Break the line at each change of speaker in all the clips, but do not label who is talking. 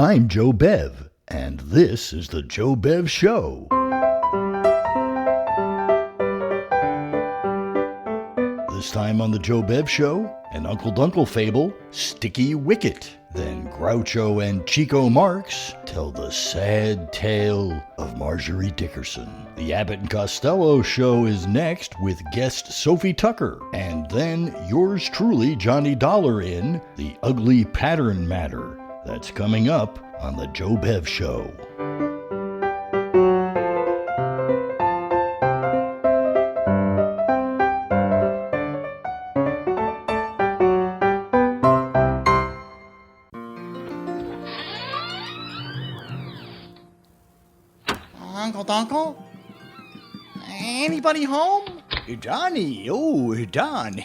I'm Joe Bev, and this is the Joe Bev Show. This time on the Joe Bev Show, an Uncle Dunkle fable, Sticky Wicket. Then Groucho and Chico Marx tell the sad tale of Margery Dickerson. The Abbott and Costello Show is next with guest Sophie Tucker. And then yours truly, Johnny Dollar, in The Ugly Pattern Matter. That's coming up on the Joe Bev Show.
Uncle Dunkle? Anybody home?
Donnie, Don.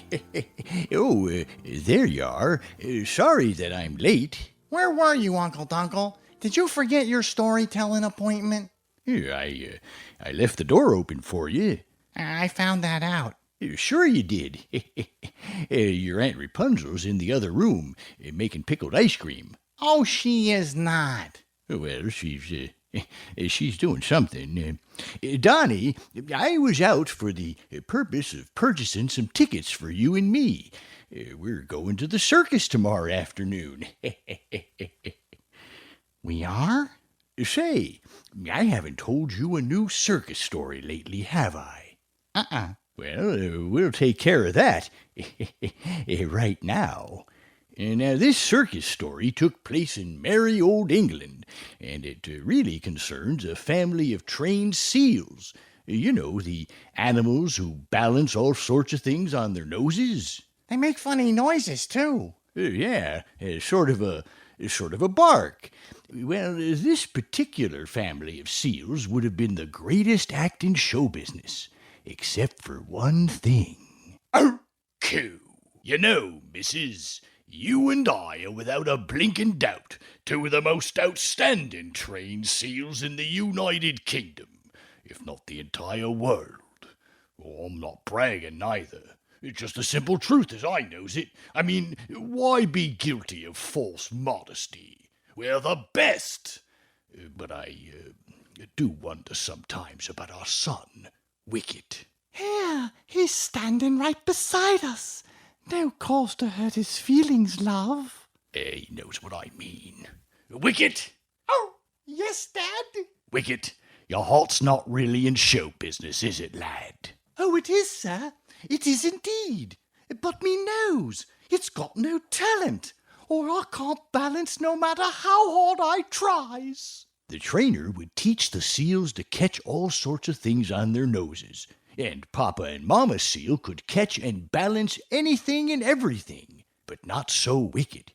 There you are. Sorry that I'm late.
Where were you, Uncle Dunkle? Did you forget your storytelling appointment?
I left the door open for you.
I found that out.
Sure you did. Your Aunt Rapunzel's in the other room, making pickled ice cream.
Oh, she is not.
Well, she's doing something. Donnie, I was out for the purpose of purchasing some tickets for you and me. We're going to the circus tomorrow afternoon.
We are?
Say, I haven't told you a new circus story lately, have I? Well, we'll take care of that right now. Now, this circus story took place in merry old England, and it really concerns a family of trained seals. You know, the animals who balance all sorts of things on their noses.
They make funny noises, too.
Yeah, sort of a bark. Well, this particular family of seals would have been the greatest act in show business, except for one thing.
Coo. You know, missus, you and I are without a blinking doubt two of the most outstanding trained seals in the United Kingdom, if not the entire world. Oh, I'm not bragging neither. It's just the simple truth as I knows it. I mean, why be guilty of false modesty? We're the best. But I do wonder sometimes about our son, Wicket.
Here, he's standing right beside us. No cause to hurt his feelings, love.
He knows what I mean. Wicket!
Oh, yes, Dad?
Wicket, your heart's not really in show business, is it, lad?
Oh, it is, sir. It is indeed. But me knows, it's got no talent, or I can't balance no matter how hard I tries.
The trainer would teach the seals to catch all sorts of things on their noses, and Papa and Mama Seal could catch and balance anything and everything, but not so Wicket.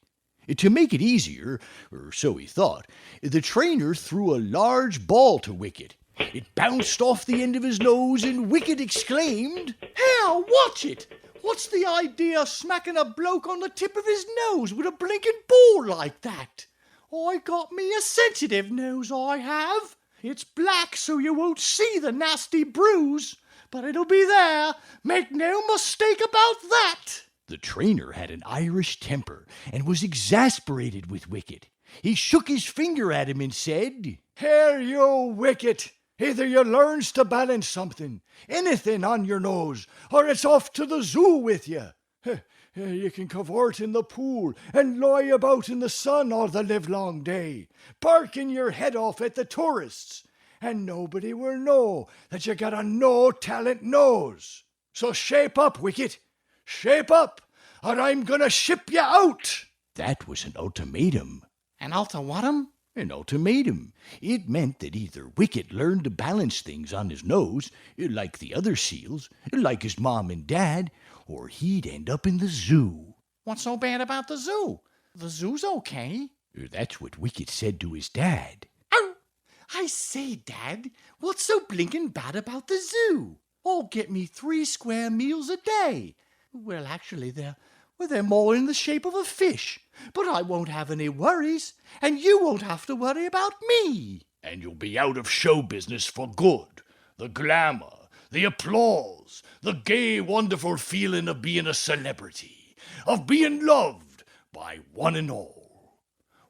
To make it easier, or so he thought, the trainer threw a large ball to Wicket. It bounced off the end of his nose, and Wicket exclaimed,
"Here, watch it! What's the idea of smacking a bloke on the tip of his nose with a blinking ball like that? I got me a sensitive nose, I have. It's black so you won't see the nasty bruise, but it'll be there. Make no mistake about that."
The trainer had an Irish temper and was exasperated with Wicket. He shook his finger at him and said,
"Here, you Wicket! Either you learns to balance something, anything on your nose, or it's off to the zoo with you. You can cavort in the pool and lie about in the sun all the livelong day, barking your head off at the tourists, and nobody will know that you got a no-talent nose. So shape up, Wicket, shape up, or I'm gonna ship you out."
That was an ultimatum.
An ultimatum?
An ultimatum. It meant that either Wicket learned to balance things on his nose, like the other seals, like his mom and dad, or he'd end up in the zoo.
What's so bad about the zoo? The zoo's okay.
That's what Wicket said to his dad.
Oh, I say, Dad, what's so blinking bad about the zoo? I'll get me 3 square meals a day. Well, actually, they're more in the shape of a fish. But I won't have any worries, and you won't have to worry about me.
And you'll be out of show business for good. The glamour, the applause, the gay, wonderful feeling of being a celebrity, of being loved by one and all.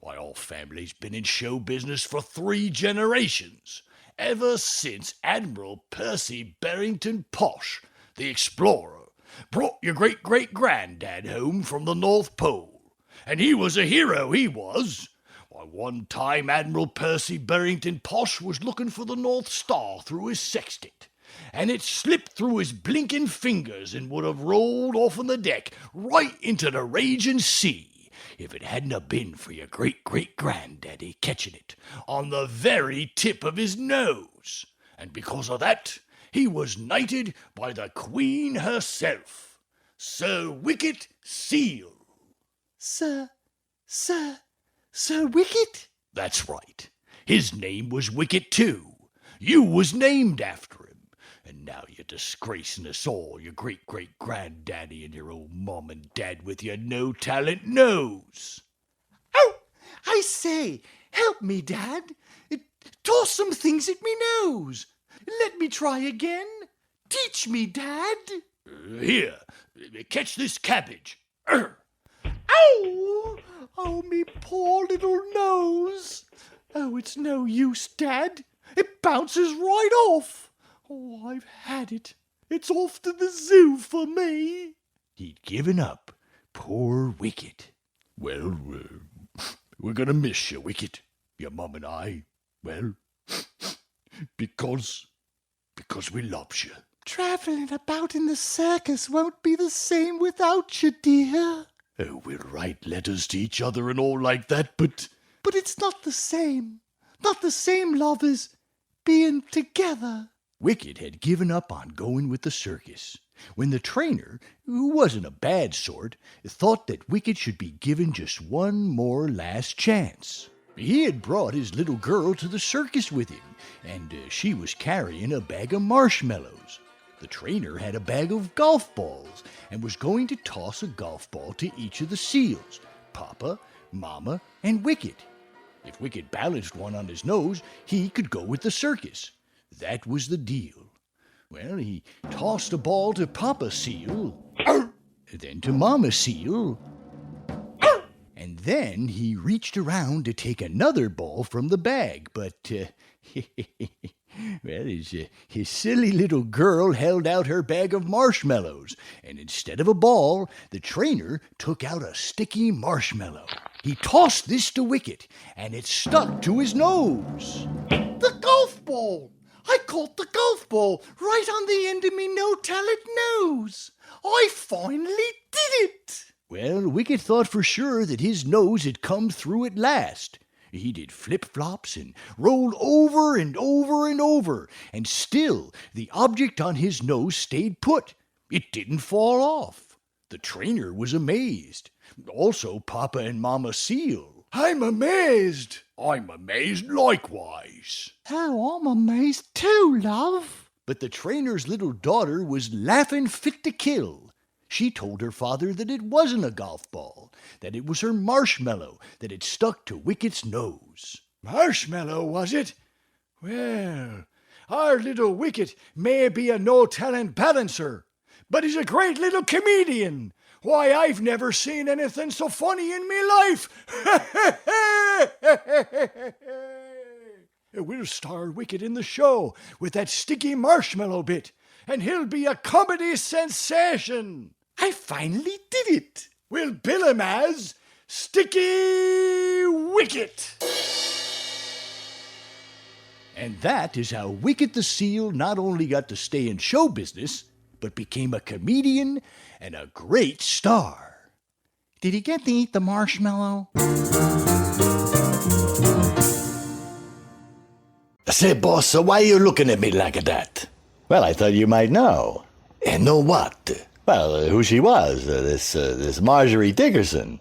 Why, our family's been in show business for 3 generations, ever since Admiral Percy Barrington Posh, the explorer, brought your great-great-granddad home from the North Pole. And he was a hero, he was. Why, one time Admiral Percy Barrington Posh was looking for the North Star through his sextant, and it slipped through his blinking fingers and would have rolled off on the deck right into the raging sea if it hadn't have been for your great-great-granddaddy catching it on the very tip of his nose. And because of that, he was knighted by the Queen herself, Sir Wicket Seal.
Sir Wicket?
That's right. His name was Wicket too. You was named after him. And now you're disgracing us all, your great-great-granddaddy and your old mom and dad with your no-talent nose.
Oh, I say, help me, Dad. Toss some things at me nose. Let me try again. Teach me, Dad.
Here, catch this cabbage.
Ow! Oh, me poor little nose. Oh, it's no use, Dad. It bounces right off. Oh, I've had it. It's off to the zoo for me.
He'd given up. Poor Wicket.
Well, we're gonna miss you, Wicket. Your mum and I. Well, because we loves you.
Travelling about in the circus won't be the same without you, dear.
Oh, we'll write letters to each other and all like that, but
it's not the same. Not the same love as being together.
Wicket had given up on going with the circus, when the trainer, who wasn't a bad sort, thought that Wicket should be given just one more last chance. He had brought his little girl to the circus with him, and she was carrying a bag of marshmallows. The trainer had a bag of golf balls and was going to toss a golf ball to each of the seals, Papa, Mama, and Wicket. If Wicket balanced one on his nose, he could go with the circus. That was the deal. Well, he tossed a ball to Papa Seal, then to Mama Seal, and then he reached around to take another ball from the bag, but, well, his silly little girl held out her bag of marshmallows, and instead of a ball, the trainer took out a sticky marshmallow. He tossed this to Wicket, and it stuck to his nose.
The golf ball! I caught the golf ball right on the end of me no-talent nose. I finally did it!
Well, Wicket thought for sure that his nose had come through at last. He did flip-flops and rolled over and over and over, and still the object on his nose stayed put. It didn't fall off. The trainer was amazed. Also Papa and Mama Seal.
I'm amazed.
I'm amazed likewise.
Oh, I'm amazed too, love.
But the trainer's little daughter was laughing fit to kill. She told her father that it wasn't a golf ball, that it was her marshmallow that had stuck to Wicket's nose.
Marshmallow, was it? Well, our little Wicket may be a no-talent balancer, but he's a great little comedian. Why, I've never seen anything so funny in me life. We'll star Wicket in the show with that sticky marshmallow bit, and he'll be a comedy sensation.
I finally did it.
We'll bill him as Sticky Wicket.
And that is how Wicket the Seal not only got to stay in show business, but became a comedian and a great star.
Did he get to eat the marshmallow?
Say, boss, why are you looking at me like that?
Well, I thought you might know.
And know what?
Well, who she was, this Margery Dickerson.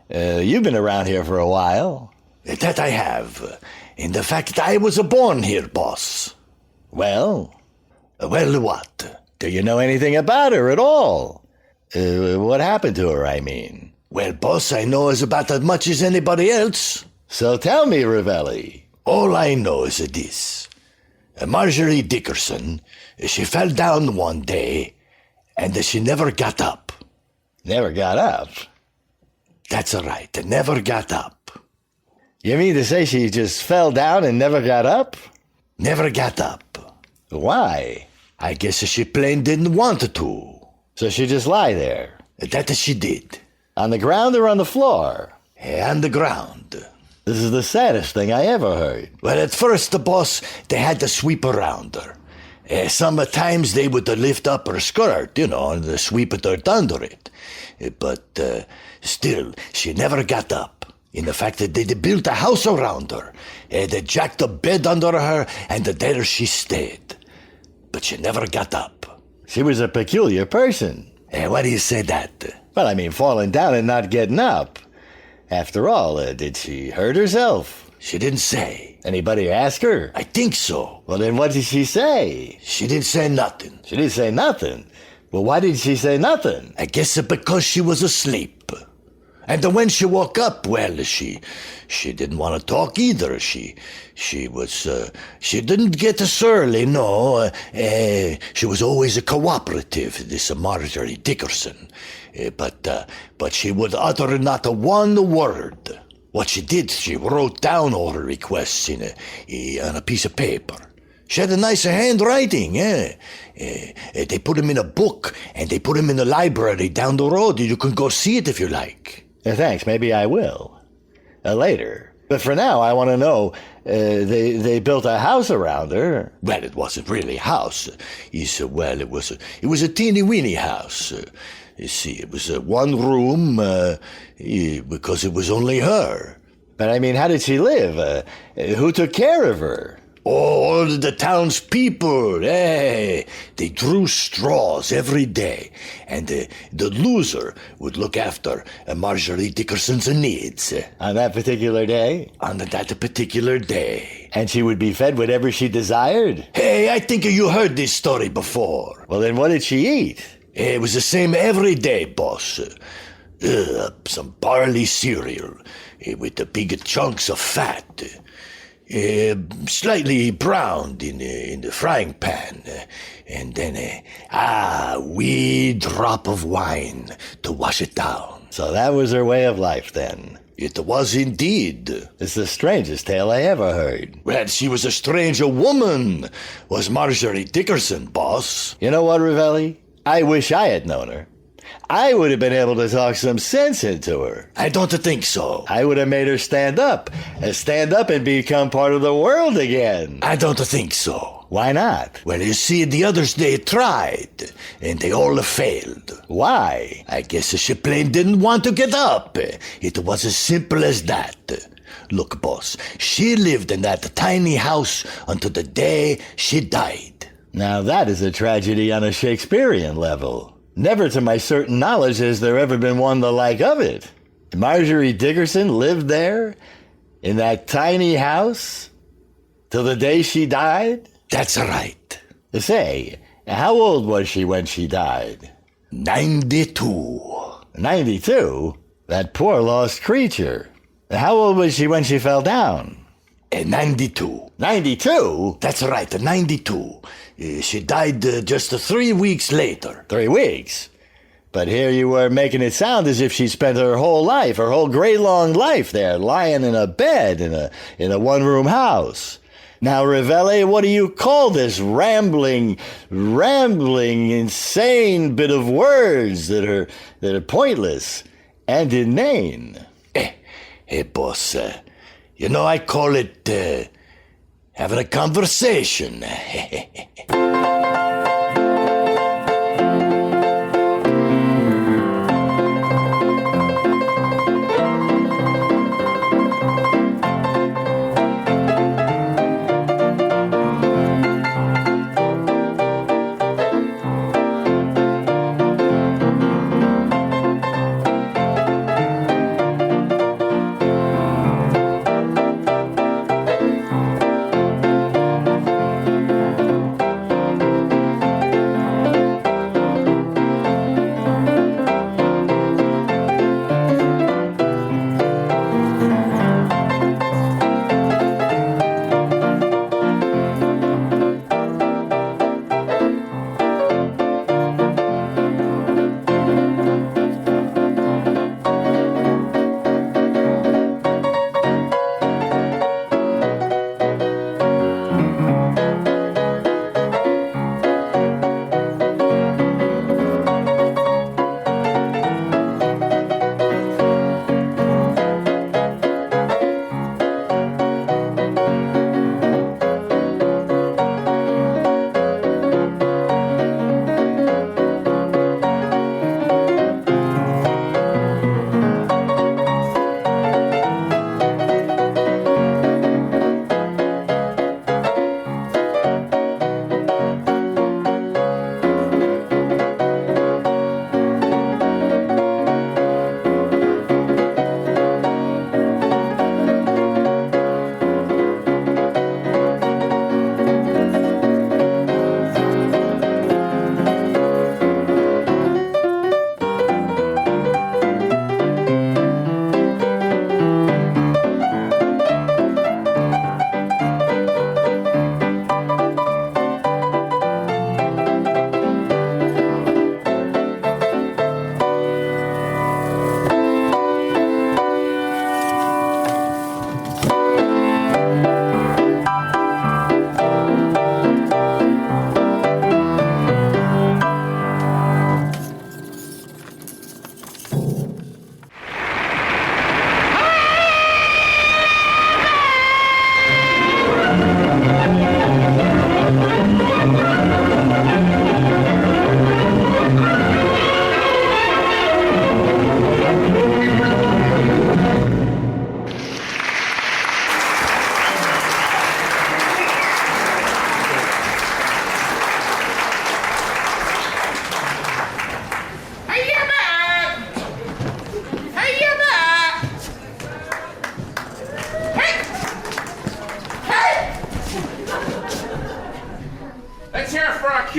You've been around here for a while.
That I have. In the fact I was born here, boss.
Well?
Well, what?
Do you know anything about her at all? What happened to her, I mean?
Well, boss, I know as about as much as anybody else.
So tell me, Ravelli.
All I know is this. Margery Dickerson, she fell down one day, and she never got up.
Never got up?
That's right, never got up.
You mean to say she just fell down and never got up?
Never got up.
Why?
I guess she plain didn't want to.
So she just lie there?
That she did.
On the ground or on the floor?
On the ground.
This is the saddest thing I ever heard.
Well, at first, the boss, they had to sweep around her. Sometimes they would lift up her skirt, and sweep it or under it. But still, she never got up. In the fact that they built a house around her. They jacked a bed under her, and there she stayed. But she never got up.
She was a peculiar person.
Why do you say that?
Well, I mean, falling down and not getting up. After all, did she hurt herself?
She didn't say.
Anybody ask her?
I think so.
Well, then what did she say?
She didn't say nothing.
She didn't say nothing? Well, why did she say nothing?
I guess because she was asleep. And when she woke up, well, she didn't want to talk either. She didn't get surly, no. She was always a cooperative, this Margery Dickerson. But she would utter not a one word. What she did, she wrote down all her requests on a piece of paper. She had a nice handwriting, They put them in a book, and they put them in the library down the road. You can go see it if you like.
Thanks, maybe I will. Later. But for now, I want to know, they built a house around her.
Well, it wasn't really a house. It was a teeny-weeny house. You see, it was one room, because it was only her.
But I mean, how did she live? Who took care of her?
All the townspeople, they drew straws every day, and the loser would look after Margery Dickerson's needs.
On that particular day?
On that particular day.
And she would be fed whatever she desired?
Hey, I think you heard this story before.
Well, then what did she eat?
It was the same every day, boss. Some barley cereal with the big chunks of fat. Slightly browned in the frying pan, and then a wee drop of wine to wash it down.
So that was her way of life, then?
It was indeed.
It's the strangest tale I ever heard.
Well, she was a strange woman, was Margery Dickerson, boss.
You know what, Ravelli? I wish I had known her. I would have been able to talk some sense into her.
I don't think so.
I would have made her stand up and become part of the world again.
I don't think so.
Why not?
Well, you see, the others, they tried, and they all failed.
Why?
I guess she plain didn't want to get up. It was as simple as that. Look, boss, she lived in that tiny house until the day she died.
Now that is a tragedy on a Shakespearean level. Never to my certain knowledge has there ever been one the like of it. Margery Dickerson lived there, in that tiny house, till the day she died?
That's right.
Say, how old was she when she died?
92.
92? That poor lost creature. How old was she when she fell down?
92.
92?
That's right, 92. She died just 3 weeks later.
3 weeks? But here you were making it sound as if she spent her whole life, her whole great long life there, lying in a bed in a one-room house. Now, Ravelli, what do you call this rambling, insane bit of words that are pointless and inane?
Hey, boss, I call it having a conversation.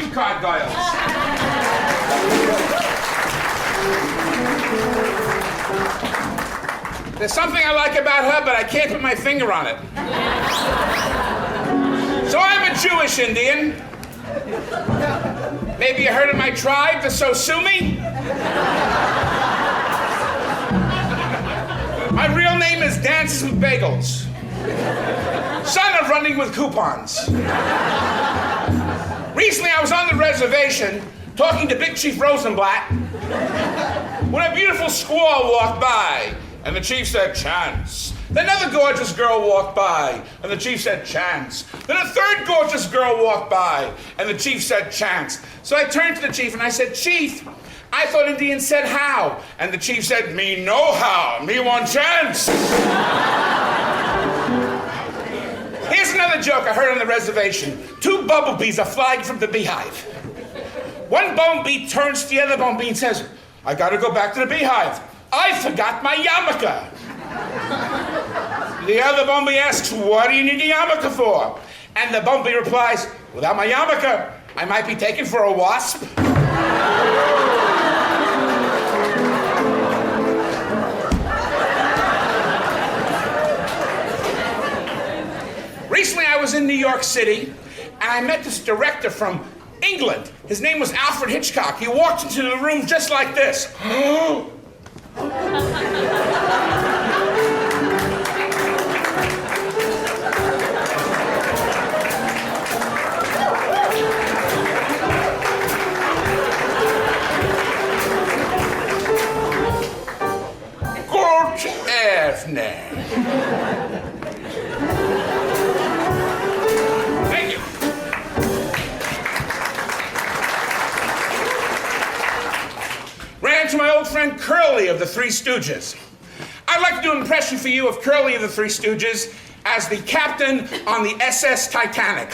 hockey card girls. There's something I like about her, but I can't put my finger on it. So I'm a Jewish Indian. Maybe you heard of my tribe, the Sosumi? My real name is Dances with Bagels. Son of running with coupons. Recently I was on the reservation talking to Big Chief Rosenblatt when a beautiful squaw walked by and the chief said, "Chance." Then another gorgeous girl walked by and the chief said, "Chance." Then a third gorgeous girl walked by and the chief said, "Chance." So I turned to the chief and I said, "Chief, I thought Indians said how." And the chief said, "Me no how, me want chance." Here's another joke I heard on the reservation. Two bumblebees are flying from the beehive. One bumblebee turns to the other bumblebee and says, "I gotta go back to the beehive. I forgot my yarmulke." The other bumblebee asks, "What do you need a yarmulke for?" And the bumblebee replies, "Without my yarmulke, I might be taken for a wasp." Recently, I was in New York City, and I met this director from England. His name was Alfred Hitchcock. He walked into the room just like this. Good evening. Thank you. Ran into my old friend Curly of the Three Stooges. I'd like to do an impression for you of Curly of the Three Stooges as the captain on the SS Titanic.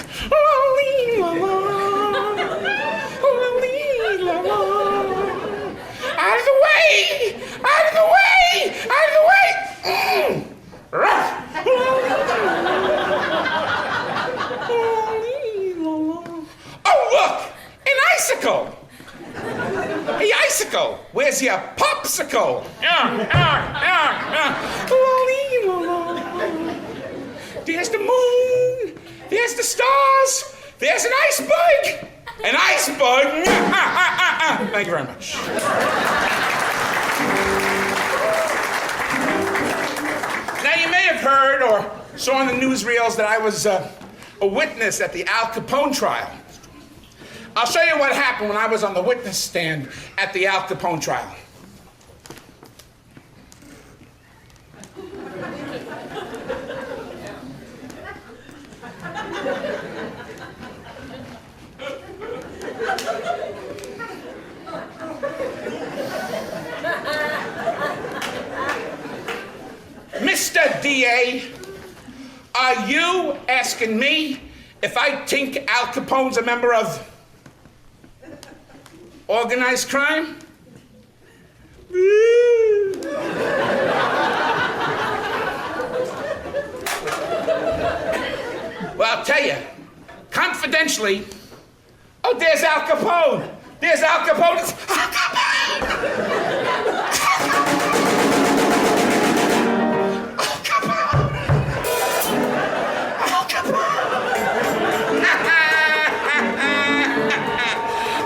Out of the way! Out of the way! Out of the way! Oh, look! An icicle! Hey, icicle! Where's your popsicle? There's the moon! There's the stars! There's an iceberg! An iceberg! Thank you very much. Now, you may have heard or saw on the newsreels that I was a witness at the Al Capone trial. I'll show you what happened when I was on the witness stand at the Al Capone trial. Mr. DA, are you asking me if I think Al Capone's a member of organized crime? Well, I'll tell you, confidentially, oh, there's Al Capone. There's Al Capone. It's Al Capone. Al Capone. Al Capone.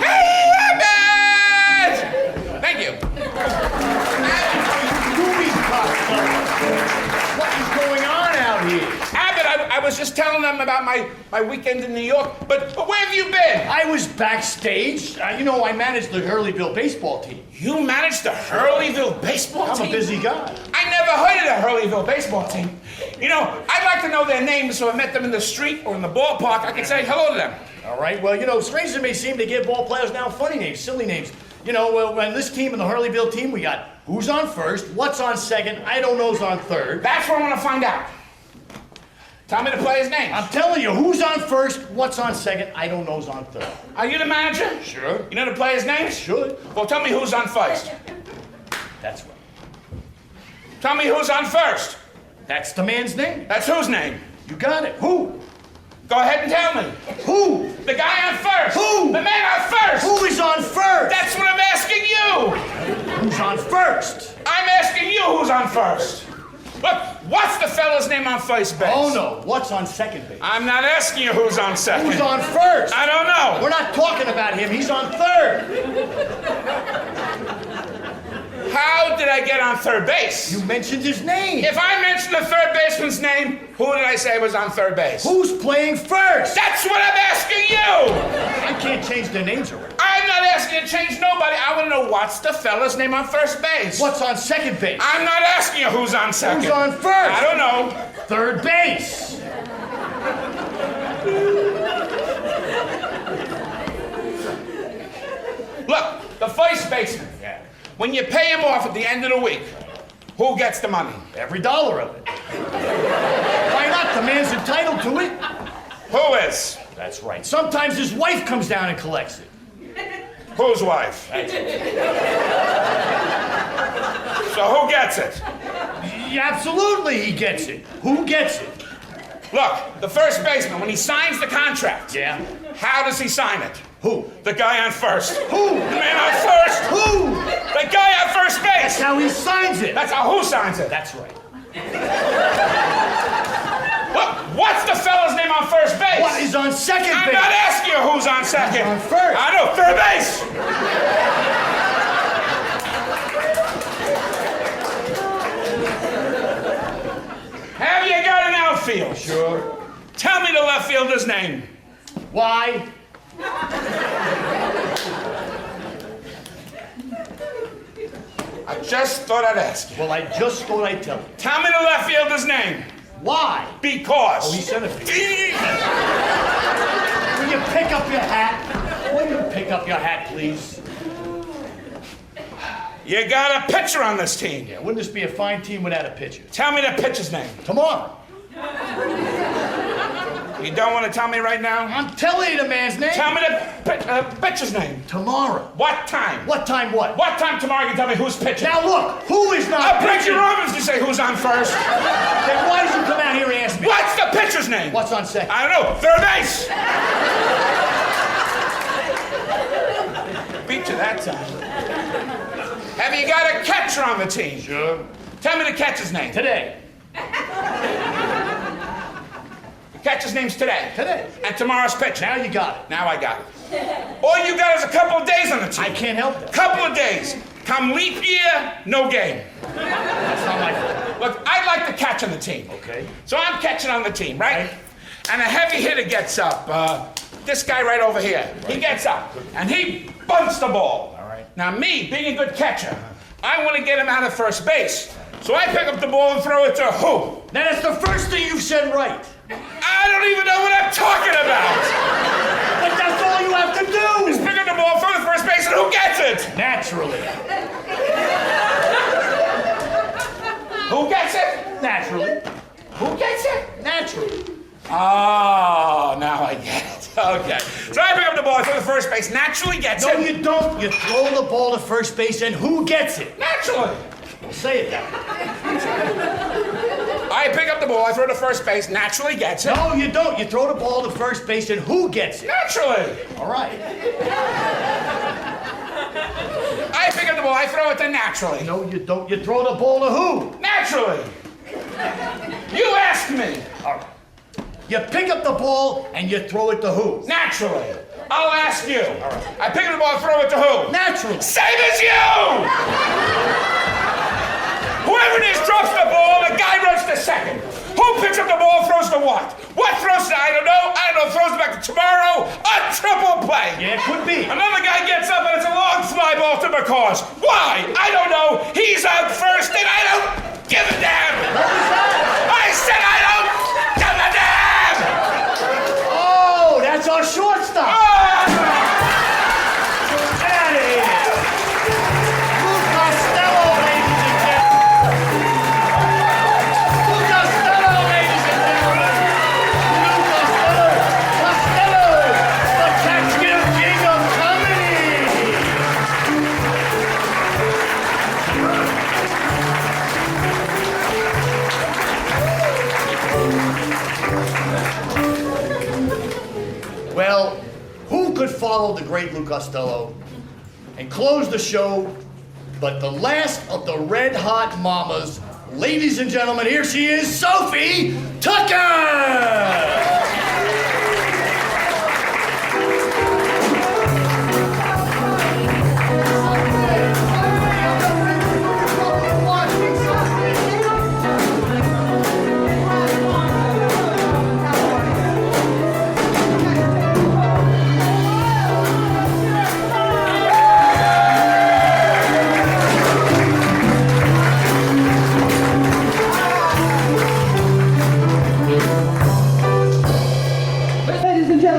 Hey, Abbott! Thank you.
What is going on out here?
Abbott, I was just telling them about my weekend in New York, but where have you been?
I was backstage. I managed the Hurleyville baseball team.
You managed the Hurleyville baseball team?
I'm a busy guy.
I never heard of the Hurleyville baseball team. I'd like to know their names so if I met them in the street or in the ballpark, I could say hello to them.
All right, well, strange as it may seem, they give ball players now funny names, silly names. When this team and the Hurleyville team, we got who's on first, what's on second, I don't know's on third.
That's what I want to find out. Tell me the players' names.
I'm telling you, who's on first, what's on second, I don't know's on third.
Are you the manager?
Sure.
You know the players' names?
Should.
Well, tell me who's on first.
That's right.
Tell me who's on first.
That's the man's name.
That's whose name?
You got it. Who?
Go ahead and tell me.
Who?
The guy on first.
Who?
The man on first.
Who is on first?
That's what I'm asking you.
Who's on first?
I'm asking you who's on first. Look, what's the fella's name on first base?
Oh, no. What's on second base?
I'm not asking you who's on second.
Who's on first?
I don't know.
We're not talking about him. He's on third.
How did I get on third base?
You mentioned his name.
If I mentioned the third baseman's name, who did I say was on third base?
Who's playing first?
That's what I'm asking you!
I can't change their names around.
I'm not asking you to change nobody. I want to know what's the fella's name on first base.
What's on second base?
I'm not asking you who's on second.
Who's on first?
I don't know.
Third base.
Look, the first baseman.
Yeah.
When you pay him off at the end of the week, who gets the money?
Every dollar of it. Why not? The man's entitled to it.
Who is?
That's right. Sometimes his wife comes down and collects it.
Whose wife? So who gets it?
Yeah, absolutely he gets it. Who gets it?
Look, the first baseman, when he signs the contract,
Yeah.
how does he sign it?
Who?
The guy on first.
Who?
The man on first.
Who?
The guy on first base.
That's how he signs it.
That's how who signs it?
That's right.
Look, what's the fella's name on first base?
What is on second
I'm
base?
not asking you who's on second.
On first.
I know, third base. Have you got an outfield?
Sure.
Tell me the left fielder's name.
Why?
I just thought I'd ask you.
Well, I just thought I'd tell you.
Tell me the left fielder's name.
Why?
Because.
Oh, he said it. Will you pick up your hat? Will you pick up your hat, please?
You got a pitcher on this team.
Yeah, wouldn't this be a fine team without a pitcher?
Tell me the pitcher's name.
Tomorrow.
You don't want to tell me right now?
I'm telling you the man's name.
Tell me the pitcher's name.
Tomorrow.
What time?
What time what?
What time tomorrow you can tell me who's pitching?
Now look, who is not
I'll break
pitching?
your arm if you say who's on first.
Then why did you come out here and ask me?
What's the pitcher's name?
What's on second?
I don't know. Third base. Beat you that time. Have you got a catcher on the team?
Sure.
Tell me the catcher's name.
Today.
The catcher's name's today.
Today.
And tomorrow's pitch.
Now you got it.
Now I got it. All you got is a couple of days on the team.
I can't help that.
Couple of days. Come leap year, no game.
That's not my fault.
Look, I'd like to catch on the team.
Okay.
So I'm catching on the team, right? And a heavy hitter gets up. This guy right over here. He gets up and he bunts the ball.
All right.
Now me, being a good catcher, I want to get him out of first base. So I pick up the ball and throw it to who?
Now that's the first thing you've said right.
I don't even know what I'm talking about.
But that's all you have to
Just
do.
pick up the ball, throw it to first base, and who gets it?
Naturally.
Who gets it?
Naturally.
Who gets it?
Naturally.
Oh, now I get it. Okay. So I pick up the ball, throw it to first base, naturally gets
No,
it.
you don't. You throw the ball to first base, and who gets it?
Naturally.
Well, say it that way.
I pick up the ball, I throw it to first base, naturally gets it.
No, you don't. You throw the ball to first base, and who gets it?
Naturally.
All right.
I pick up the ball, I throw it to naturally.
No, you don't. You throw the ball to who?
Naturally. You asked me.
All right. You pick up the ball, and you throw it to who?
Naturally. I'll ask you. All right. I pick up the ball, and throw it to who?
Naturally.
Same as you! Whoever it is drops the ball, the guy runs to second. Who picks up the ball, throws to what? What throws to, I don't know, throws it back to tomorrow, a triple play.
Yeah, it could be.
Another guy gets up and it's a long fly ball to McCause. Why? I don't know. He's out first and I don't give a damn.
What was that?
I said I don't give a damn.
Oh, that's our shortstop. Get out of here. Lou Costello, ladies and gentlemen. Lou Costello, ladies and gentlemen. Lou Costello, the Catskill King of Comedy.
could follow the great Lou Costello and close the show but the last of the Red Hot Mamas? Ladies and gentlemen, here she is, Sophie Tucker!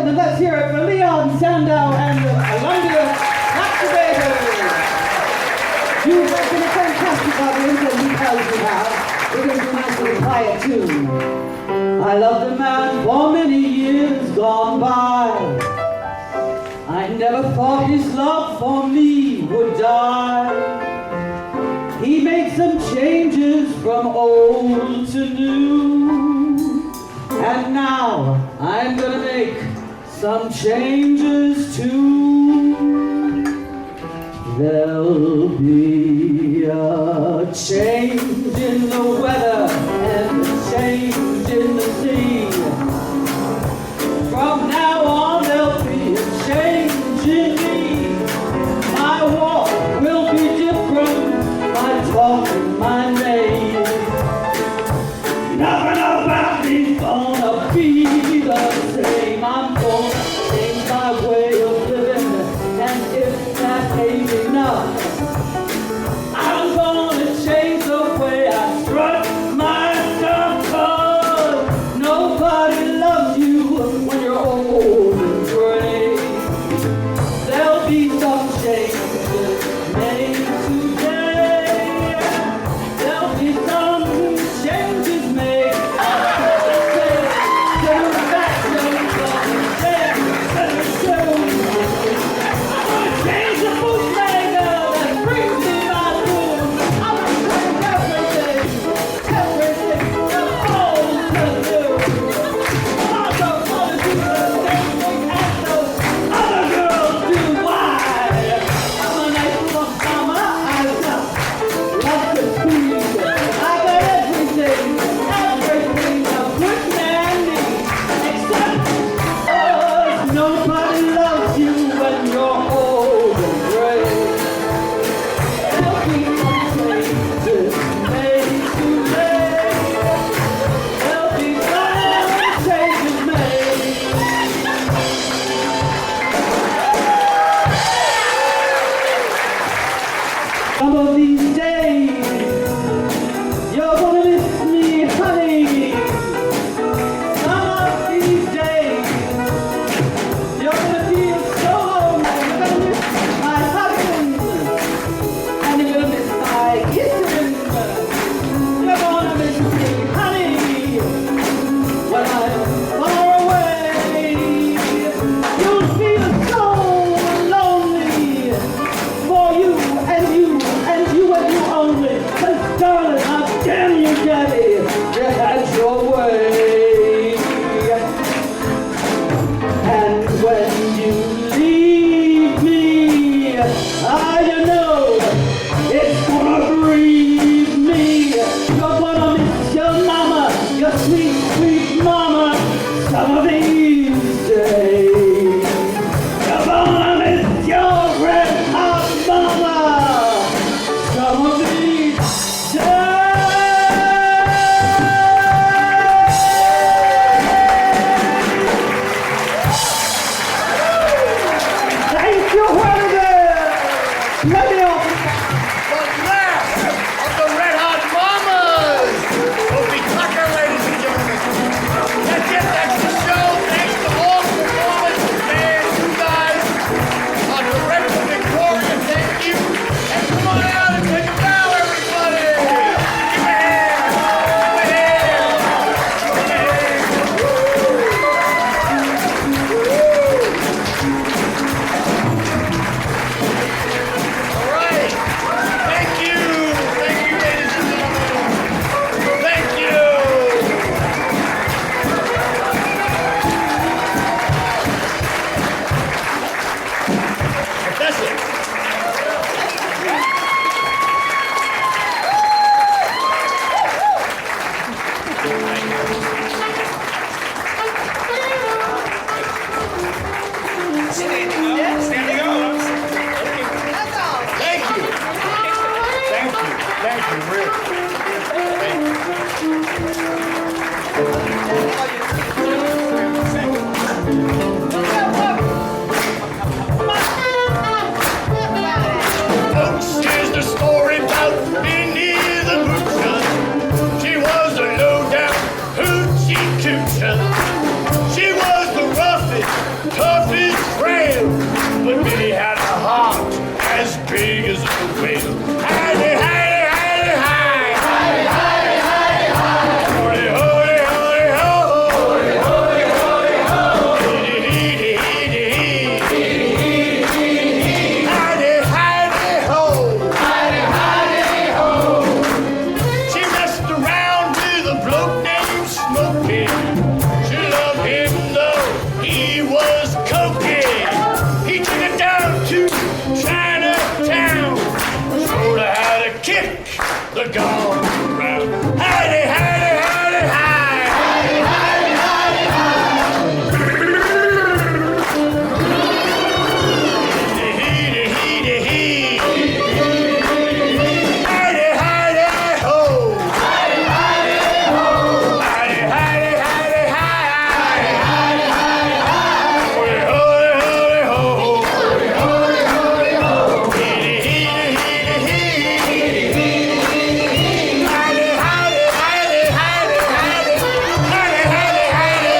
Let's hear it for Leon Sandow and the Columbia Activators. You've been a fantastic audience, and because you have, we're going to do a nice little quiet tune. I loved a man for many years gone by. I never thought his love for me would die. He made some changes from old to new, and now I'm gonna make some changes too. There'll be a change in the weather and a change in the sea. From now on there'll be a change in me. My walk will be different, my talk and my name. Nothing about me's gonna be the same. I'm gonna change my way of living, and if that ain't enough, I'm gonna change the way I strut my stuff, 'cause no
She loved him though he was coking. He took it down to Chinatown. Showed her how to kick the gong around. Howdy, howdy, howdy, hi. Howdy, howdy, howdy, hi. Hee, hee, hee, hee. Howdy, howdy, ho. Howdy, howdy, ho. Howdy, howdy, howdy, hi. Howdy, howdy, hi. Holy, holy, ho. Holy, holy, ho. Hee, hee, hee, hee, hee. Howdy, howdy, howdy, howdy, howdy. Howdy, howdy, howdy.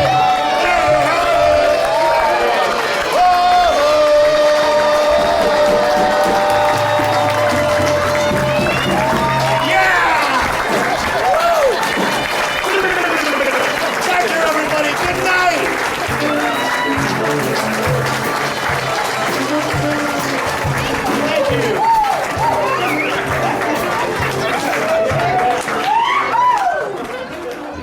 Thank you, everybody. Good night. Thank you.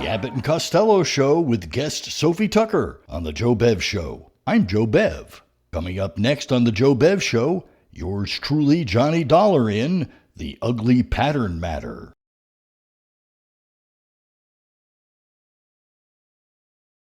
The Abbott and Costello Show with guest Sophie Tucker on The Joe Bev Show. I'm Joe Bev. Coming up next on The Joe Bev Show, yours truly, Johnny Dollar in The Ugly Pattern Matter.